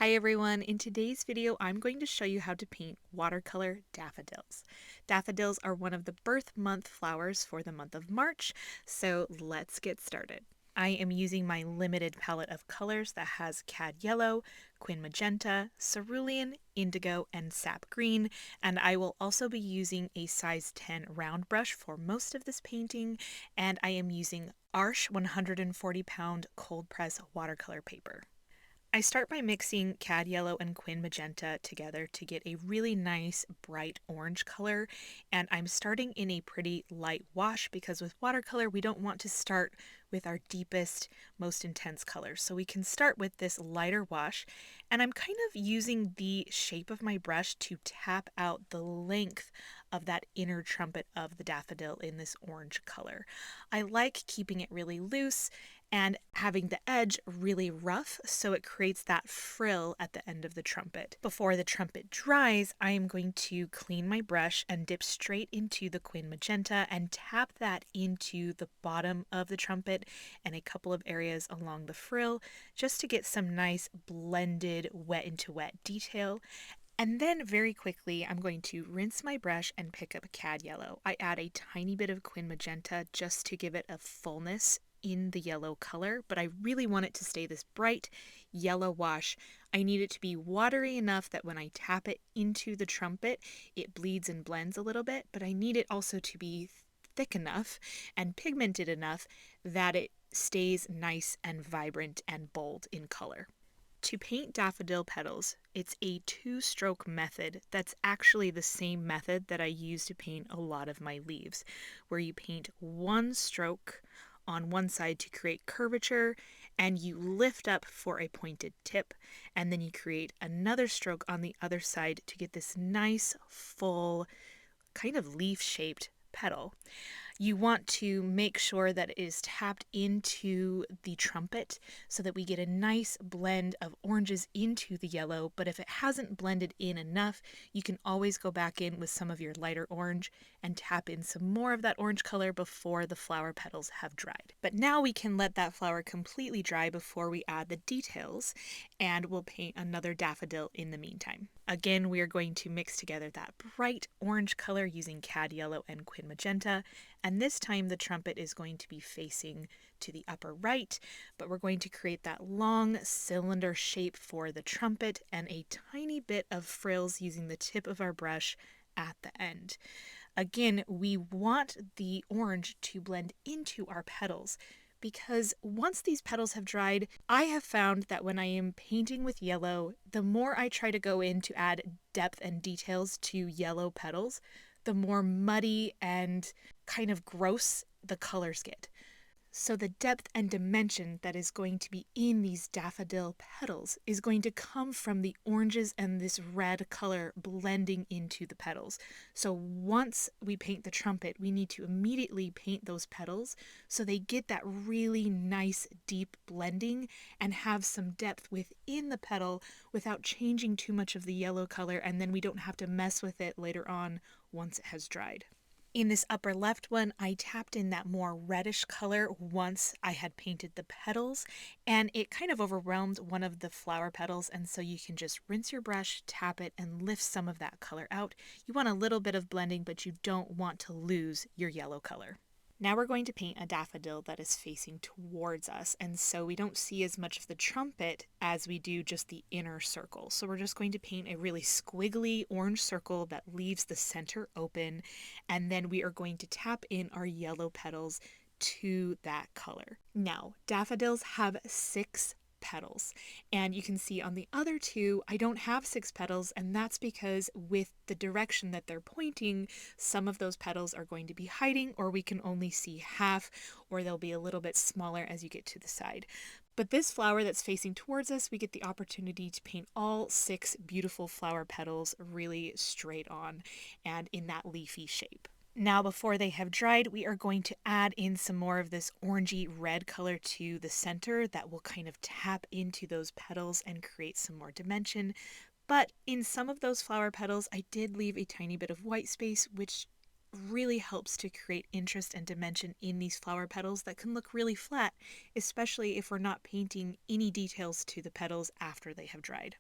Hi everyone, in today's video I'm going to show you how to paint watercolor daffodils. Daffodils are one of the birth month flowers for the month of March, so let's get started. I am using my limited palette of colors that has cad yellow, quin magenta, cerulean, indigo, and sap green, and I will also be using a size 10 round brush for most of this painting, and I am using Arches 140 pound cold press watercolor paper. I start by mixing cad yellow and quin magenta together to get a really nice bright orange color, and I'm starting in a pretty light wash because with watercolor we don't want to start with our deepest, most intense colors. So we can start with this lighter wash, and I'm kind of using the shape of my brush to tap out the length of that inner trumpet of the daffodil in this orange color. I like keeping it really loose and having the edge really rough so it creates that frill at the end of the trumpet. Before the trumpet dries, I am going to clean my brush and dip straight into the quin magenta and tap that into the bottom of the trumpet and a couple of areas along the frill just to get some nice blended wet into wet detail. And then very quickly, I'm going to rinse my brush and pick up cad yellow. I add a tiny bit of quin magenta just to give it a fullness in the yellow color, but I really want it to stay this bright yellow wash. I need it to be watery enough that when I tap it into the trumpet, it bleeds and blends a little bit, but I need it also to be thick enough and pigmented enough that it stays nice and vibrant and bold in color. To paint daffodil petals, it's a two-stroke method that's actually the same method that I use to paint a lot of my leaves, where you paint one stroke on one side to create curvature and you lift up for a pointed tip, and then you create another stroke on the other side to get this nice full kind of leaf-shaped petal. You want to make sure that it is tapped into the trumpet so that we get a nice blend of oranges into the yellow, but if it hasn't blended in enough, you can always go back in with some of your lighter orange and tap in some more of that orange color before the flower petals have dried. But now we can let that flower completely dry before we add the details, and we'll paint another daffodil in the meantime. Again, we are going to mix together that bright orange color using cad yellow and quin magenta, and this time the trumpet is going to be facing to the upper right, but we're going to create that long cylinder shape for the trumpet and a tiny bit of frills using the tip of our brush at the end. Again, we want the orange to blend into our petals, because once these petals have dried, I have found that when I am painting with yellow, the more I try to go in to add depth and details to yellow petals, the more muddy and kind of gross the colors get. So the depth and dimension that is going to be in these daffodil petals is going to come from the oranges and this red color blending into the petals. So once we paint the trumpet, we need to immediately paint those petals so they get that really nice deep blending and have some depth within the petal without changing too much of the yellow color, and then we don't have to mess with it later on once it has dried. In this upper left one, I tapped in that more reddish color once I had painted the petals, and it kind of overwhelmed one of the flower petals, and so you can just rinse your brush, tap it, and lift some of that color out. You want a little bit of blending, but you don't want to lose your yellow color. Now we're going to paint a daffodil that is facing towards us, and so we don't see as much of the trumpet as we do just the inner circle. So we're just going to paint a really squiggly orange circle that leaves the center open, and then we are going to tap in our yellow petals to that color. Now, daffodils have 6 petals, and you can see on the other two I don't have 6 petals, and that's because with the direction that they're pointing, some of those petals are going to be hiding, or we can only see half, or they'll be a little bit smaller as you get to the side. But this flower that's facing towards us, we get the opportunity to paint all 6 beautiful flower petals really straight on and in that leafy shape. Now, before they have dried, we are going to add in some more of this orangey red color to the center that will kind of tap into those petals and create some more dimension. But in some of those flower petals, I did leave a tiny bit of white space, which really helps to create interest and dimension in these flower petals that can look really flat, especially if we're not painting any details to the petals after they have dried.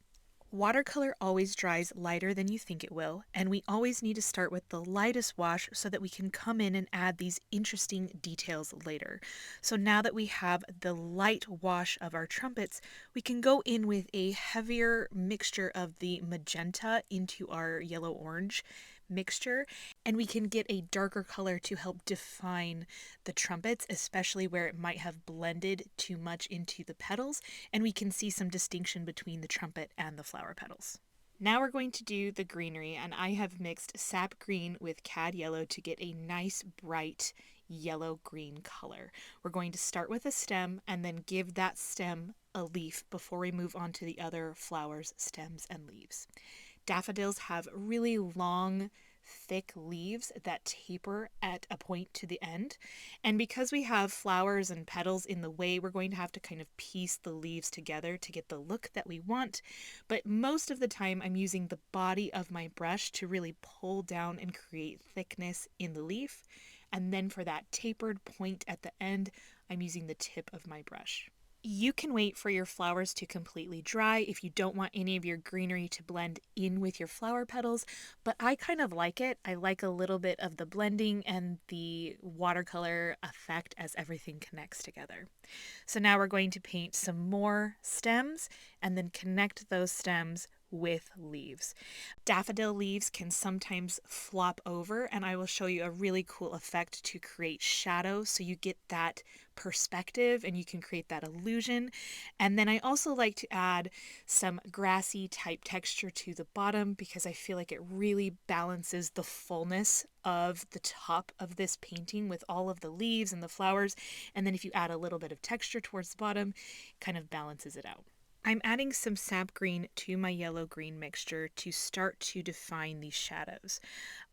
Watercolor always dries lighter than you think it will, and we always need to start with the lightest wash so that we can come in and add these interesting details later. So now that we have the light wash of our trumpets, we can go in with a heavier mixture of the magenta into our yellow-orange mixture, and we can get a darker color to help define the trumpets, especially where it might have blended too much into the petals, and we can see some distinction between the trumpet and the flower petals. Now we're going to do the greenery, and I have mixed sap green with cad yellow to get a nice bright yellow-green color. We're going to start with a stem and then give that stem a leaf before we move on to the other flowers, stems, and leaves. Daffodils have really long, thick leaves that taper at a point to the end. And because we have flowers and petals in the way, we're going to have to kind of piece the leaves together to get the look that we want. But most of the time, I'm using the body of my brush to really pull down and create thickness in the leaf. And then for that tapered point at the end, I'm using the tip of my brush. You can wait for your flowers to completely dry if you don't want any of your greenery to blend in with your flower petals, but I kind of like it. I like a little bit of the blending and the watercolor effect as everything connects together. So now we're going to paint some more stems and then connect those stems with leaves. Daffodil leaves can sometimes flop over, and I will show you a really cool effect to create shadow so you get that perspective and you can create that illusion. And then I also like to add some grassy type texture to the bottom because I feel like it really balances the fullness of the top of this painting with all of the leaves and the flowers. And then if you add a little bit of texture towards the bottom, it kind of balances it out. I'm adding some sap green to my yellow-green mixture to start to define these shadows.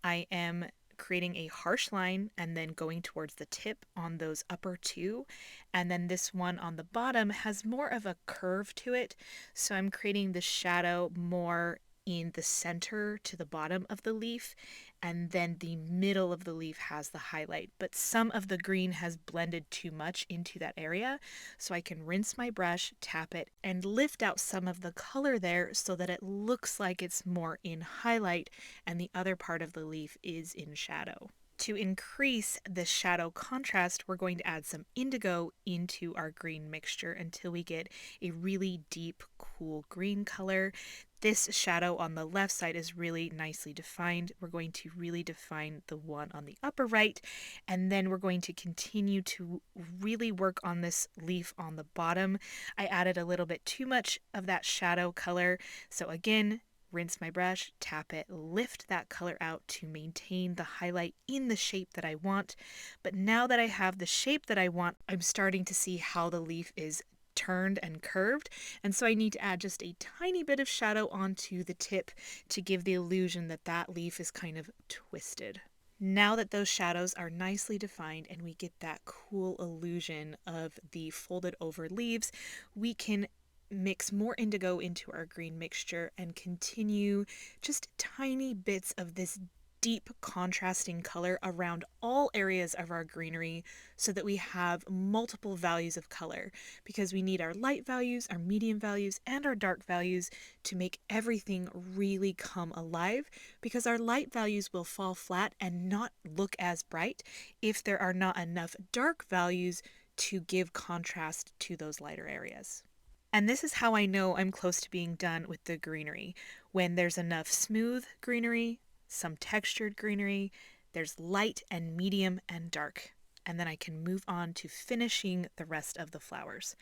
I am creating a harsh line and then going towards the tip on those upper two. And then this one on the bottom has more of a curve to it. So I'm creating the shadow more in the center to the bottom of the leaf, and then the middle of the leaf has the highlight. But some of the green has blended too much into that area, so I can rinse my brush, tap it, and lift out some of the color there so that it looks like it's more in highlight and the other part of the leaf is in shadow. To increase the shadow contrast, we're going to add some indigo into our green mixture until we get a really deep, cool green color. This shadow on the left side is really nicely defined. We're going to really define the one on the upper right, and then we're going to continue to really work on this leaf on the bottom. I added a little bit too much of that shadow color, so again, rinse my brush, tap it, lift that color out to maintain the highlight in the shape that I want. But now that I have the shape that I want, I'm starting to see how the leaf is turned and curved, and so I need to add just a tiny bit of shadow onto the tip to give the illusion that that leaf is kind of twisted. Now that those shadows are nicely defined and we get that cool illusion of the folded over leaves, we can mix more indigo into our green mixture and continue just tiny bits of this deep contrasting color around all areas of our greenery so that we have multiple values of color, because we need our light values, our medium values, and our dark values to make everything really come alive, because our light values will fall flat and not look as bright if there are not enough dark values to give contrast to those lighter areas. And this is how I know I'm close to being done with the greenery. When there's enough smooth greenery, some textured greenery, there's light and medium and dark. And then I can move on to finishing the rest of the flowers.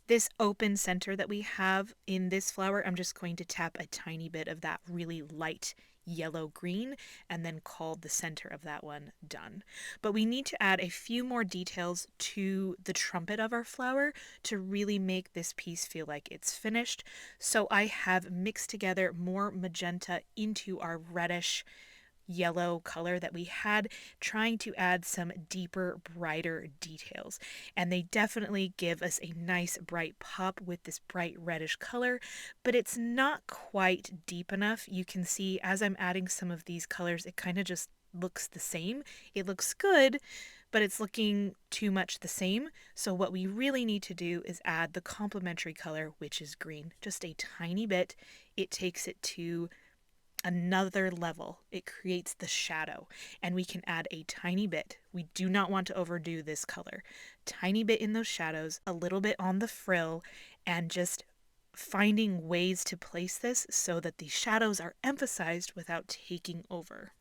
This open center that we have in this flower, I'm just going to tap a tiny bit of that really light yellow green and then call the center of that one done. But we need to add a few more details to the trumpet of our flower to really make this piece feel like it's finished. So I have mixed together more magenta into our reddish yellow color that we had, trying to add some deeper, brighter details. And they definitely give us a nice bright pop with this bright reddish color, but it's not quite deep enough. You can see as I'm adding some of these colors, it kind of just looks the same. It looks good, but it's looking too much the same. So what we really need to do is add the complementary color, which is green, just a tiny bit. It takes it to another level. It creates the shadow, and we can add a tiny bit. We do not want to overdo this color. Tiny bit in those shadows, a little bit on the frill, and just finding ways to place this so that the shadows are emphasized without taking over.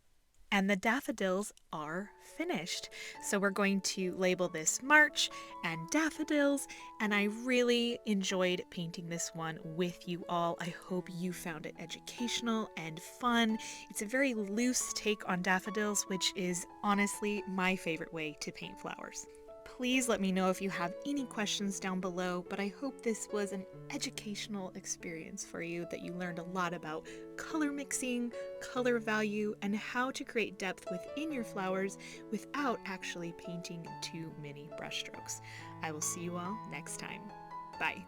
And the daffodils are finished. So we're going to label this March and daffodils, and I really enjoyed painting this one with you all. I hope you found it educational and fun. It's a very loose take on daffodils, which is honestly my favorite way to paint flowers. Please let me know if you have any questions down below, but I hope this was an educational experience for you, that you learned a lot about color mixing, color value, and how to create depth within your flowers without actually painting too many brushstrokes. I will see you all next time. Bye.